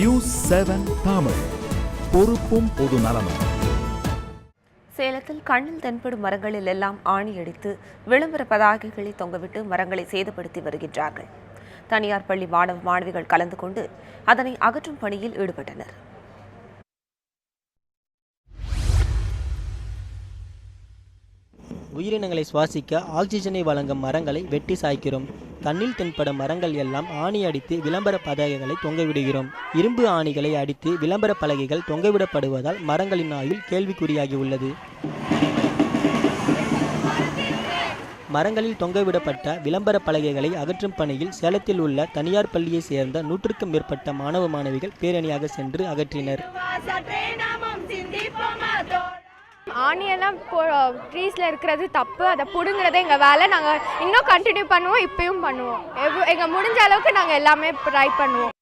News 7 Tamil, பொறுப்பும் பொது நலமும். சேலத்தில் கண்ணில் தென்படும் மரங்களில் எல்லாம் ஆணி அடித்து விளம்பர பதாகைகளை தொங்கவிட்டு மரங்களை சேதப்படுத்தி வருகின்றார்கள். தனியார் பள்ளி மாணவ மாணவிகள் கலந்து கொண்டு அதனை அகற்றும் பணியில் ஈடுபட்டனர். உயிரினங்களை சுவாசிக்க ஆக்சிஜனை வழங்கும் மரங்களை வெட்டி சாய்க்கிறோம். கண்ணில் தென்படும் மரங்கள் எல்லாம் ஆணி அடித்து விளம்பர பலகைகளை தொங்கவிடுகிறோம். இரும்பு ஆணிகளை அடித்து விளம்பர பலகைகள் தொங்கவிடப்படுவதால் மரங்களின் ஆயுள் கேள்விக்குறியாகி உள்ளது. மரங்களில் தொங்கவிடப்பட்ட விளம்பர பலகைகளை அகற்றும் பணியில் சேலத்தில் உள்ள தனியார் பள்ளியை சேர்ந்த 100க்கும் மேற்பட்ட மாணவ மாணவிகள் பேரணியாக சென்று அகற்றினர். ஆணியெல்லாம் ட்ரீஸில் இருக்கிறது தப்பு, அதை பிடுங்கிறது எங்கள் வேலை. நாங்கள் இன்னும் கண்டினியூ பண்ணுவோம், இப்பயும் பண்ணுவோம். எங்கள் முடிஞ்ச அளவுக்கு நாங்கள் எல்லாமே ட்ரை பண்ணுவோம்.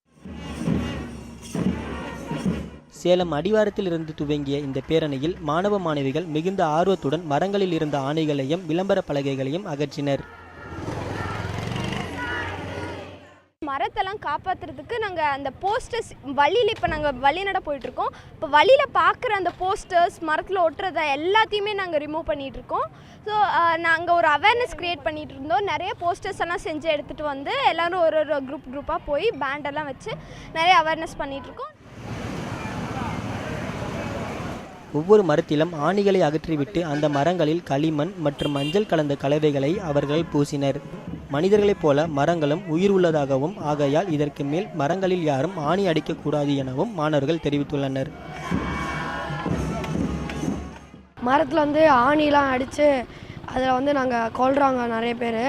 சேலம் அடிவாரத்தில் இருந்து துவங்கிய இந்த பேரணியில் மாணவ மாணவிகள் மிகுந்த ஆர்வத்துடன் மரங்களில் இருந்த ஆணிகளையும் விளம்பர பலகைகளையும் அகற்றினர். மரத்தெல்லாம் காப்பாற்றுறதுக்கு நாங்கள் அந்த போஸ்டர்ஸ் வழியில் இப்போ நாங்கள் வழி நட போயிட்டுருக்கோம். இப்போ வழியில் பார்க்குற அந்த போஸ்டர்ஸ் மரத்தில் ஒட்டுறதை எல்லாத்தையுமே நாங்கள் ரிமூவ் பண்ணிகிட்ருக்கோம். ஸோ நாங்கள் ஒரு அவேர்னஸ் க்ரியேட் பண்ணிகிட்டு இருந்தோம். நிறைய போஸ்டர்ஸ் எல்லாம் செஞ்சு எடுத்துகிட்டு வந்து எல்லோரும் ஒரு குரூப்பாக போய் பேண்டெல்லாம் வச்சு நிறைய அவேர்னஸ் பண்ணிகிட்ருக்கோம். ஒவ்வொரு மரத்திலும் ஆணிகளை அகற்றிவிட்டு அந்த மரங்களில் களிமண் மற்றும் மஞ்சள் கலந்த கலவைகளை அவர்கள் பூசினர். மனிதர்களைப் போல மரங்களும் உயிர் உள்ளதாகவும் ஆகையால் இதற்கு மேல் மரங்களில் யாரும் ஆணி அடிக்கக்கூடாது எனவும் மாணவர்கள் தெரிவித்துள்ளனர். மரத்தில் ஆணிலாம் அடித்து அதில் நாங்கள் கொல்றாங்க நிறைய பேர்.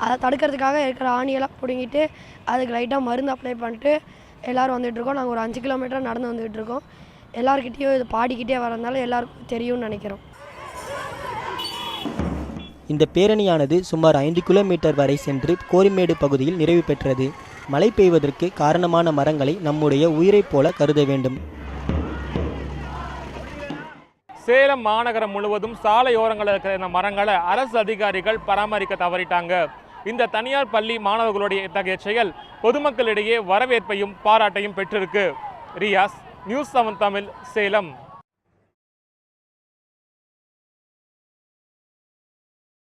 அதை தடுக்கிறதுக்காக இருக்கிற ஆணியெல்லாம் பிடுங்கிட்டு அதுக்கு லைட்டாக மருந்து அப்ளை பண்ணிட்டு எல்லோரும் வந்துகிட்ருக்கோம். நாங்கள் ஒரு 5 கிலோமீட்டர் நடந்து வந்துகிட்ருக்கோம். எல்லாருக்கிட்டையும் இது பாடிக்கிட்டே வரதுனால எல்லாருக்கும் தெரியும்னு நினைக்கிறோம். இந்த பேரணியானது சுமார் 5 கிலோமீட்டர் வரை சென்று கோரிமேடு பகுதியில் நிறைவு பெற்றது. மழை பெய்வதற்கு காரணமான மரங்களை நம்முடைய உயிரைப் போல கருத வேண்டும். சேலம் மாநகரம் முழுவதும் சாலையோரங்களில் இருக்கிற இந்த மரங்களை அரசு அதிகாரிகள் பராமரிக்க தவறிட்டாங்க. இந்த தனியார் பள்ளி மாணவர்களுடைய இத்தகைய செயல் பொதுமக்களிடையே வரவேற்பையும் பாராட்டையும் பெற்றிருக்கு. ரியாஸ், நியூஸ் 7 தமிழ், சேலம்.